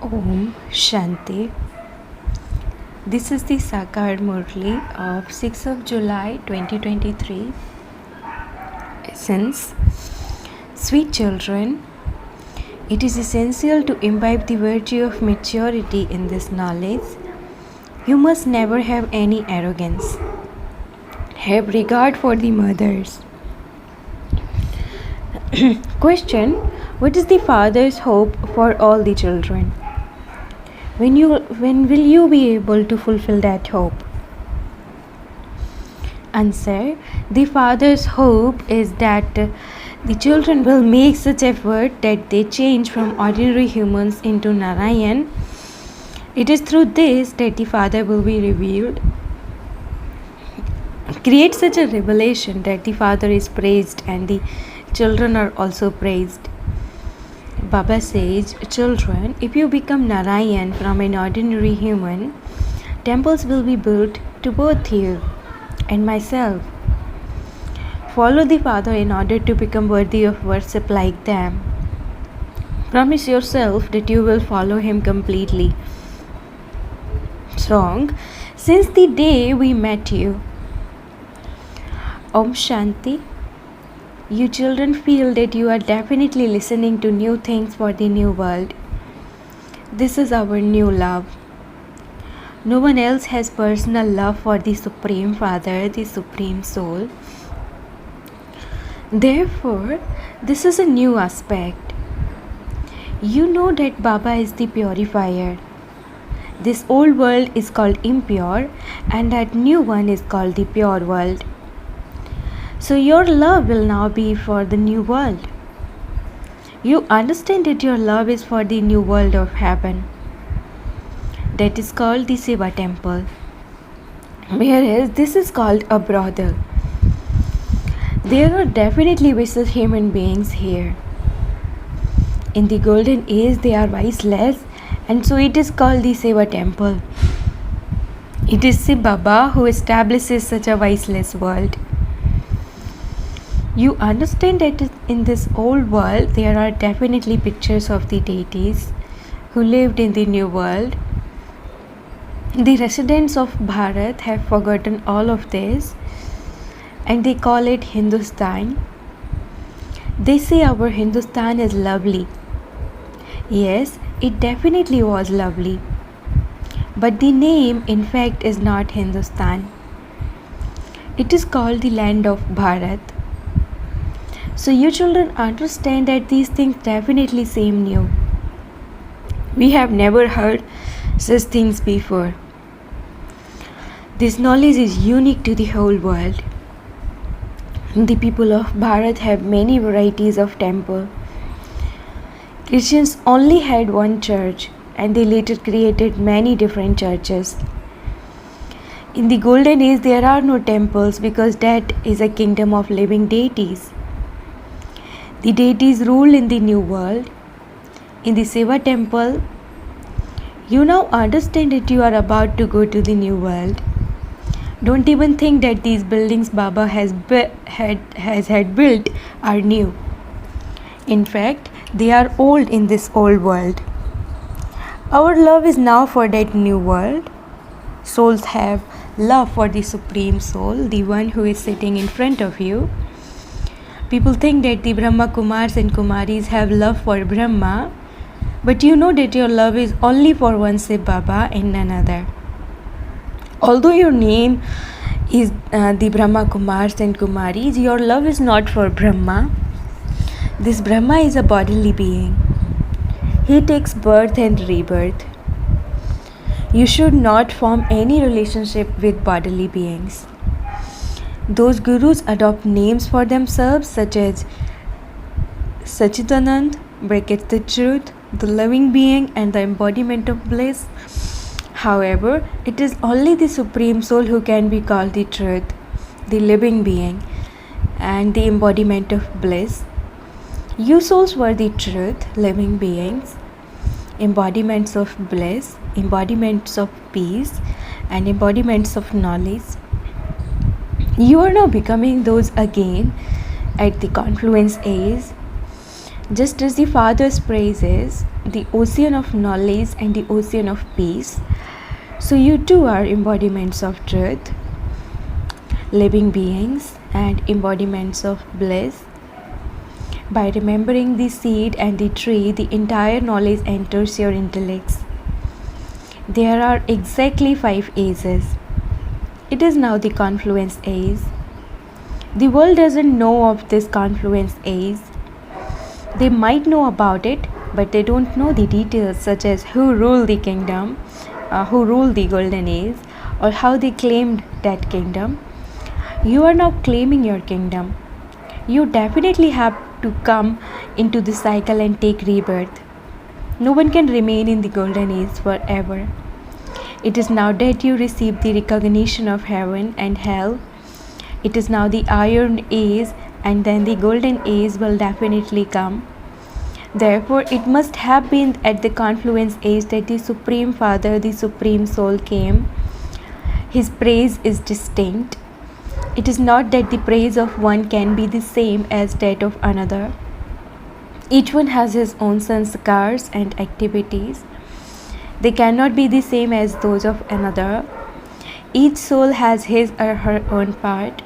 Om Shanti. This is the Sakar Murli of 6th of July 2023. Essence. Sweet children, it is essential to imbibe the virtue of maturity in this knowledge. You must never have any arrogance. Have regard for the mothers. Question. What is the father's hope for all the children? When will you be able to fulfill that hope? Answer. The father's hope is that the children will make such effort that they change from ordinary humans into Narayan. It is through this that the father will be revealed. Create such a revelation that the father is praised and the children are also praised. Baba says, children, if you become Narayan from an ordinary human, temples will be built to both you and myself. Follow the Father in order to become worthy of worship like them. Promise yourself that you will follow him completely. Song. Since the day we met you. Om Shanti. You children feel that you are definitely listening to new things for the new world. This is our new love. No one else has personal love for the Supreme Father, the Supreme Soul. Therefore, this is a new aspect. You know that Baba is the purifier. This old world is called impure and that new one is called the pure world. So your love will now be for the new world. You understand that your love is for the new world of heaven. That is called the Shiva temple. Whereas this is called a brothel. There are definitely vicious human beings here. In the golden age they are viceless, and so it is called the Shiva temple. It is Shiv Baba who establishes such a viceless world. You understand that in this old world there are definitely pictures of the deities who lived in the new world. The residents of Bharat have forgotten all of this and they call it Hindustan. They say our Hindustan is lovely. Yes, it definitely was lovely. But the name in fact is not Hindustan. It is called the land of Bharat. So you children understand that these things definitely seem new. We have never heard such things before. This knowledge is unique to the whole world. The people of Bharat have many varieties of temple. Christians only had one church and they later created many different churches. In the golden age there are no temples because that is a kingdom of living deities. The deities rule in the new world. In the Shiva temple, you now understand that you are about to go to the new world. Don't even think that these buildings Baba has had built are new. In fact, they are old in this old world. Our love is now for that new world. Souls have love for the Supreme Soul, the one who is sitting in front of you. People think that the Brahma Kumars and Kumaris have love for Brahma, but you know that your love is only for one Shiv Baba and none other. Although your name is the Brahma Kumars and Kumaris, your love is not for Brahma. This Brahma is a bodily being. He takes birth and rebirth. You should not form any relationship with bodily beings. Those gurus adopt names for themselves such as Sachidanand, brackets the truth, the living being and the embodiment of bliss. However, it is only the Supreme Soul who can be called the truth, the living being and the embodiment of bliss. You souls were the truth, living beings, embodiments of bliss, embodiments of peace and embodiments of knowledge. You are now becoming those again at the confluence age. Just as the Father's praise is the ocean of knowledge and the ocean of peace, so you too are embodiments of truth, living beings, and embodiments of bliss. By remembering the seed and the tree, the entire knowledge enters your intellects. There are exactly 5 ages. It is now the confluence age. The world doesn't know of this confluence age. They might know about it, but they don't know the details such as who ruled the kingdom, who ruled the golden age, or how they claimed that kingdom. You are now claiming your kingdom. You definitely have to come into the cycle and take rebirth. No one can remain in the golden age forever. It is now that you receive the recognition of heaven and hell. It is now the iron age, and then the golden age will definitely come. Therefore, it must have been at the confluence age that the Supreme Father, the Supreme Soul came. His praise is distinct. It is not that the praise of one can be the same as that of another. Each one has his own sanskars and activities. They cannot be the same as those of another. Each soul has his or her own part.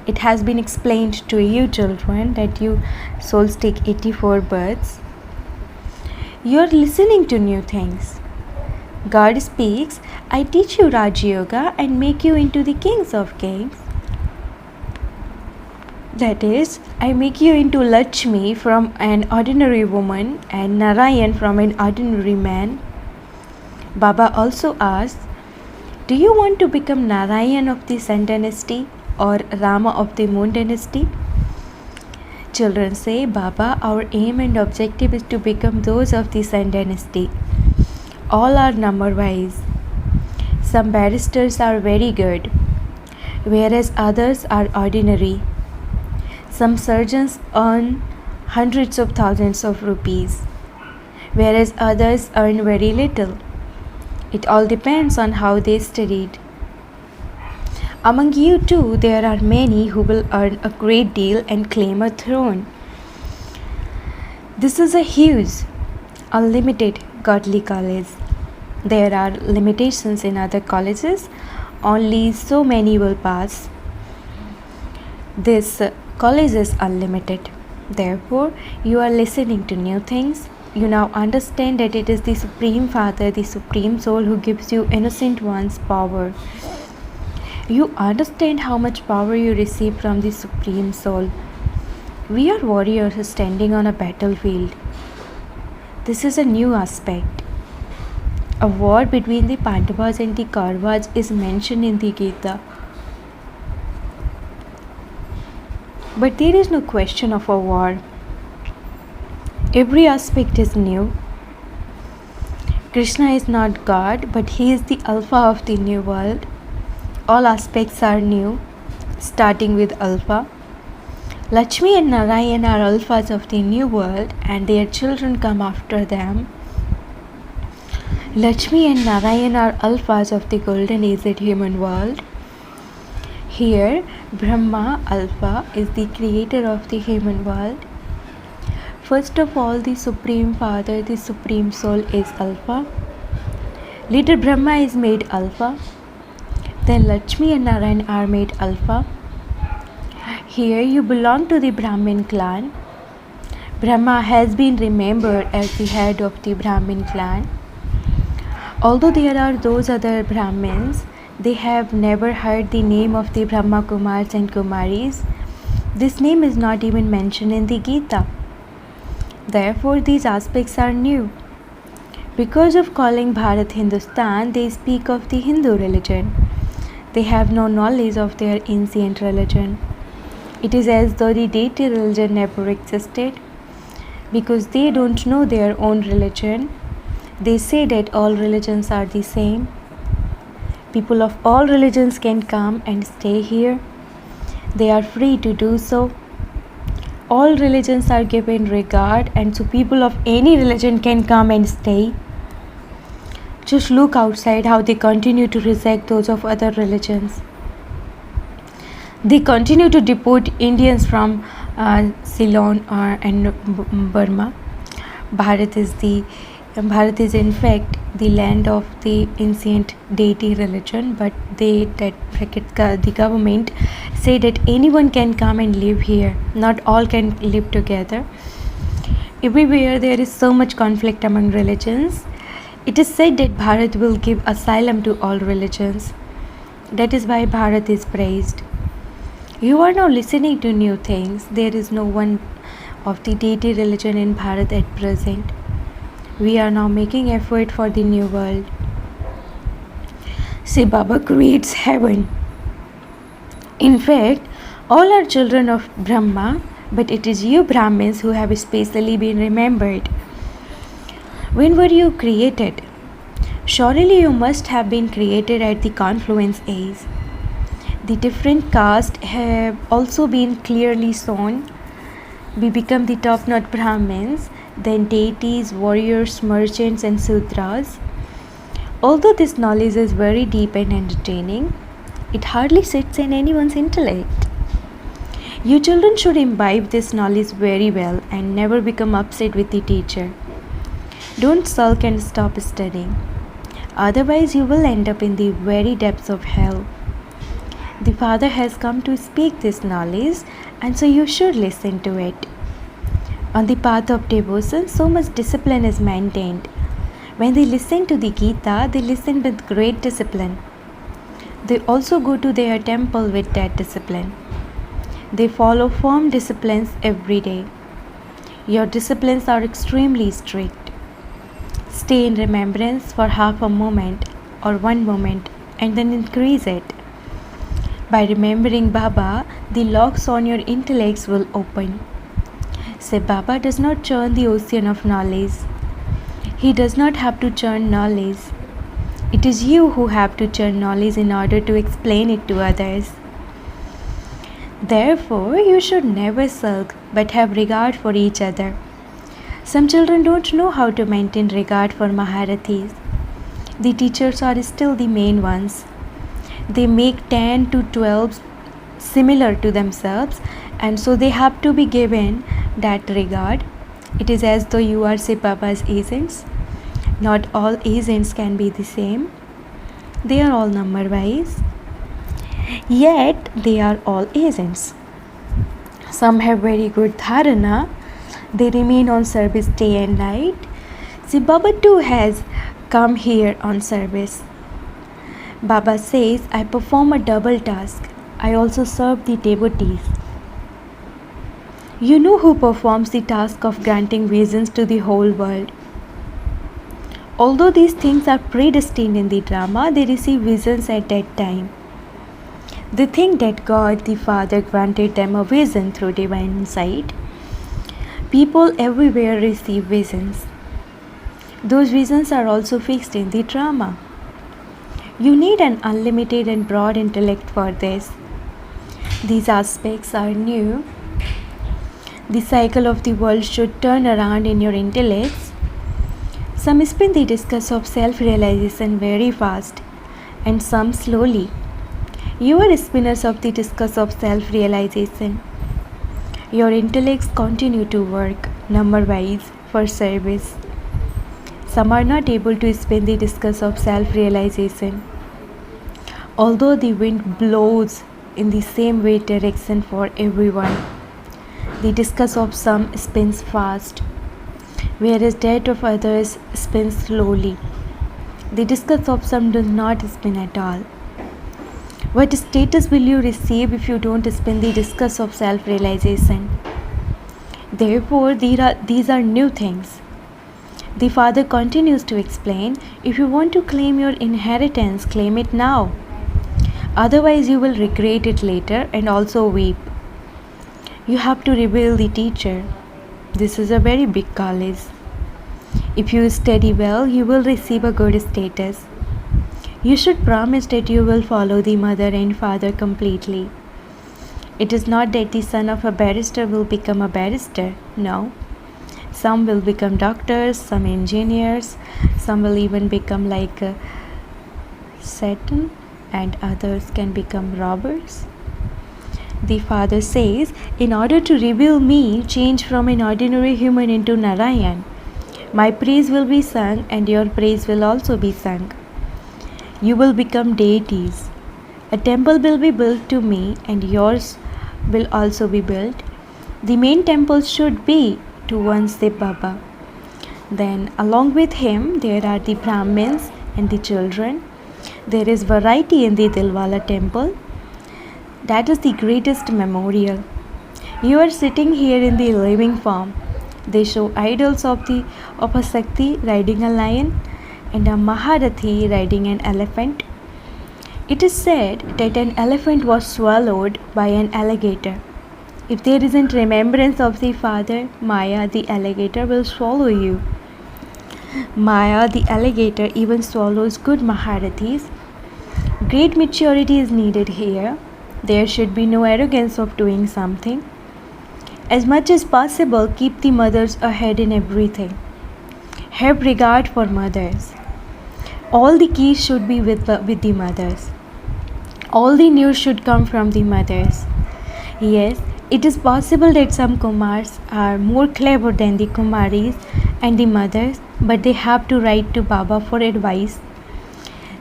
It has been explained to you, children, that you souls take 84 births. You are listening to new things. God speaks, I teach you Raj Yoga and make you into the kings of kings. That is, I make you into Lakshmi from an ordinary woman and Narayan from an ordinary man. Baba also asks, do you want to become Narayan of the Sun dynasty or Rama of the Moon dynasty? Children say, Baba, our aim and objective is to become those of the Sun dynasty. All are number-wise. Some barristers are very good, whereas others are ordinary. Some surgeons earn hundreds of thousands of rupees, whereas others earn very little. It all depends on how they studied. Among you too, there are many who will earn a great deal and claim a throne. This is a huge, unlimited godly college. There are limitations in other colleges. Only so many will pass. This college is unlimited. Therefore, you are listening to new things. You now understand that it is the Supreme Father, the Supreme Soul who gives you innocent one's power. You understand how much power you receive from the Supreme Soul. We are warriors standing on a battlefield. This is a new aspect. A war between the Pandavas and the Kauravas is mentioned in the Gita. But there is no question of a war. Every aspect is new. Krishna is not God, but he is the Alpha of the new world. All aspects are new, starting with Alpha. Lakshmi and Narayan are Alphas of the new world, and their children come after them. Lakshmi and Narayan are Alphas of the golden aged human world. Here, Brahma, Alpha, is the creator of the human world. First of all, the Supreme Father, the Supreme Soul is Alpha. Later, Brahma is made Alpha. Then Lakshmi and Narayan are made Alpha. Here you belong to the Brahmin clan. Brahma has been remembered as the head of the Brahmin clan. Although there are those other Brahmins, they have never heard the name of the Brahma Kumars and Kumaris. This name is not even mentioned in the Gita. Therefore, these aspects are new. Because of calling Bharat Hindustan, they speak of the Hindu religion. They have no knowledge of their ancient religion. It is as though the deity religion never existed. Because they don't know their own religion, they say that all religions are the same. People of all religions can come and stay here. They are free to do so. All religions are given regard, and so people of any religion can come and stay. Just look outside how they continue to reject those of other religions. They continue to deport Indians from Ceylon and Burma. Bharat is in fact the land of the ancient deity religion, but the government say that anyone can come and live here. Not all can live together. Everywhere there is so much conflict among religions. It is said that Bharat will give asylum to all religions. That is why Bharat is praised. You are now listening to new things. There is no one of the deity religion in Bharat at present. We are now making effort for the new world. Say Baba creates heaven. In fact, all are children of Brahma, but it is you Brahmins who have especially been remembered. When were you created? Surely you must have been created at the confluence age. The different castes have also been clearly shown. We become the top-notch Brahmins, then deities, warriors, merchants and Sudras. Although this knowledge is very deep and entertaining, it hardly sits in anyone's intellect. You children should imbibe this knowledge very well and never become upset with the teacher. Don't sulk and stop studying. Otherwise you will end up in the very depths of hell. The Father has come to speak this knowledge, and so you should listen to it. On the path of devotion, so much discipline is maintained. When they listen to the Gita, they listen with great discipline. They also go to their temple with that discipline. They follow firm disciplines every day. Your disciplines are extremely strict. Stay in remembrance for half a moment or 1 moment and then increase it. By remembering Baba, the locks on your intellects will open. Say Baba does not churn the ocean of knowledge. He does not have to churn knowledge. It is you who have to churn knowledge in order to explain it to others. Therefore, you should never sulk but have regard for each other. Some children don't know how to maintain regard for Maharathis. The teachers are still the main ones. They make 10 to 12 similar to themselves, and so they have to be given that regard. It is as though you are Sai Baba's agents. Not all agents can be the same. They are all number wise. Yet they are all agents. Some have very good dharana. They remain on service day and night. Sai Baba too has come here on service. Baba says, I perform a double task. I also serve the devotees. You know who performs the task of granting visions to the whole world. Although these things are predestined in the drama, they receive visions at that time. They think that God the Father granted them a vision through divine insight. People everywhere receive visions. Those visions are also fixed in the drama. You need an unlimited and broad intellect for this. These aspects are new. The cycle of the world should turn around in your intellects. Some spin the discus of self-realization very fast, and some slowly. You are spinners of the discus of self-realization. Your intellects continue to work, number-wise, for service. Some are not able to spin the discus of self-realization. Although the wind blows in the same way direction for everyone, the discus of some spins fast, whereas that of others spins slowly. The discus of some does not spin at all. What status will you receive if you don't spin the discus of self-realization? Therefore, these are new things. The Father continues to explain, if you want to claim your inheritance, claim it now. Otherwise, you will regret it later and also weep. You have to reveal the teacher. This is a very big college. If you study well, you will receive a good status. You should promise that you will follow the mother and father completely. It is not that the son of a barrister will become a barrister. No. Some will become doctors, some engineers, some will even become like Satan, and others can become robbers. The father says, in order to reveal me, change from an ordinary human into Narayan. My praise will be sung and your praise will also be sung. You will become deities. A temple will be built to me and yours will also be built. The main temple should be to one Shiv Baba. Then along with him there are the Brahmins and the children. There is variety in the Dilwala temple. That is the greatest memorial. You are sitting here in the living form. They show idols of a Shakti riding a lion and a Maharathi riding an elephant. It is said that an elephant was swallowed by an alligator. If there isn't remembrance of the father, Maya the alligator will swallow you. Maya the alligator even swallows good Maharathis. Great maturity is needed here. There should be no arrogance of doing something. As much as possible, keep the mothers ahead in everything. Have regard for mothers. All the keys should be with the mothers. All the news should come from the mothers. Yes, it is possible that some Kumars are more clever than the Kumaris and the mothers, but they have to write to Baba for advice.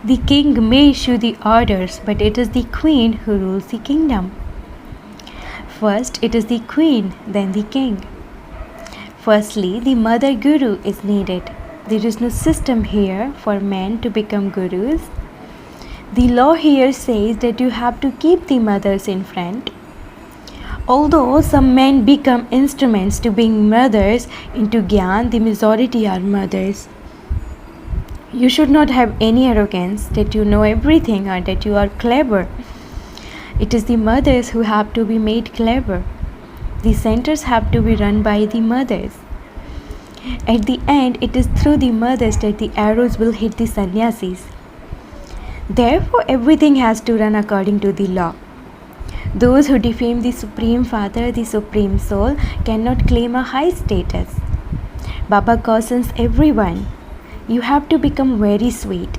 The king may issue the orders, but it is the queen who rules the kingdom. First, it is the queen, then the king. Firstly, the mother guru is needed. There is no system here for men to become gurus. The law here says that you have to keep the mothers in front. Although some men become instruments to bring mothers into Gyan, the majority are mothers. You should not have any arrogance that you know everything or that you are clever. It is the mothers who have to be made clever. The centers have to be run by the mothers. At the end, it is through the mothers that the arrows will hit the sannyasis. Therefore, everything has to run according to the law. Those who defame the Supreme Father, the Supreme Soul, cannot claim a high status. Baba cautions everyone. You have to become very sweet.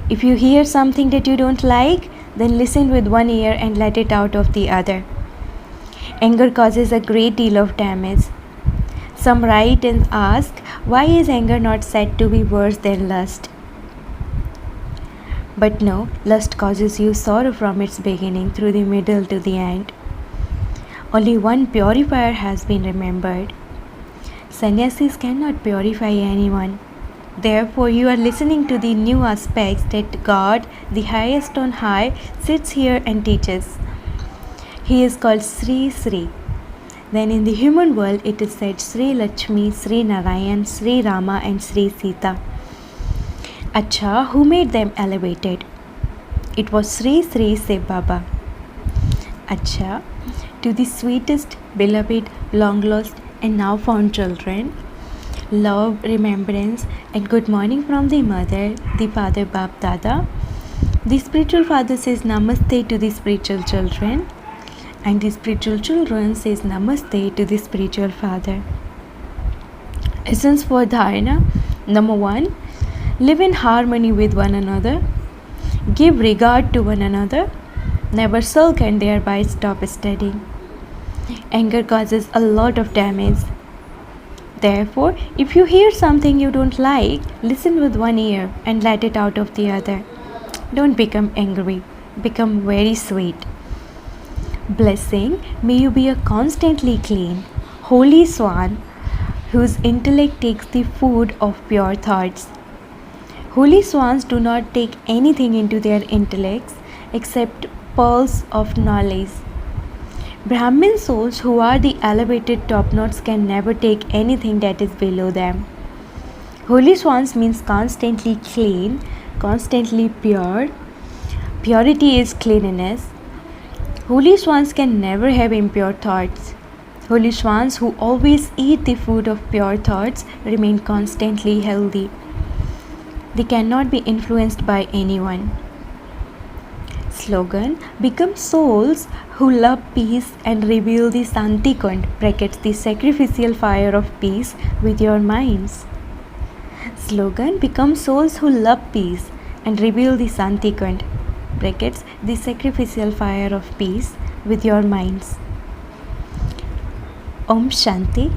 If you hear something that you don't like, then listen with one ear and let it out of the other. Anger causes a great deal of damage. Some write and ask, why is anger not said to be worse than lust? But no, lust causes you sorrow from its beginning through the middle to the end. Only one purifier has been remembered. Sannyasis cannot purify anyone. Therefore, you are listening to the new aspects that God, the highest on high, sits here and teaches. He is called Sri Sri. Then in the human world, it is said Sri Lakshmi, Sri Narayan, Sri Rama and Sri Sita. Acha, who made them elevated? It was Sri Sri Shiv Baba. Acha, to the sweetest, beloved, long lost and now found children, love, remembrance and good morning from the mother, the father Bap Dada. The spiritual father says Namaste to the spiritual children and the spiritual children says Namaste to the spiritual father. Essence for Dharana. Number 1. Live in harmony with one another. Give regard to one another. Never sulk and thereby stop studying. Anger causes a lot of damage. Therefore, if you hear something you don't like, listen with one ear and let it out of the other. Don't become angry. Become very sweet. Blessing, may you be a constantly clean, holy swan whose intellect takes the food of pure thoughts. Holy swans do not take anything into their intellects except pearls of knowledge. Brahmin souls who are the elevated top-notes can never take anything that is below them. Holy swans means constantly clean, constantly pure. Purity is cleanliness. Holy swans can never have impure thoughts. Holy swans who always eat the food of pure thoughts remain constantly healthy. They cannot be influenced by anyone. Slogan: become souls who love peace and reveal the Santikund, brackets the sacrificial fire of peace, with your minds. Slogan: become souls who love peace and reveal the Santikund, brackets the sacrificial fire of peace, with your minds. Om Shanti.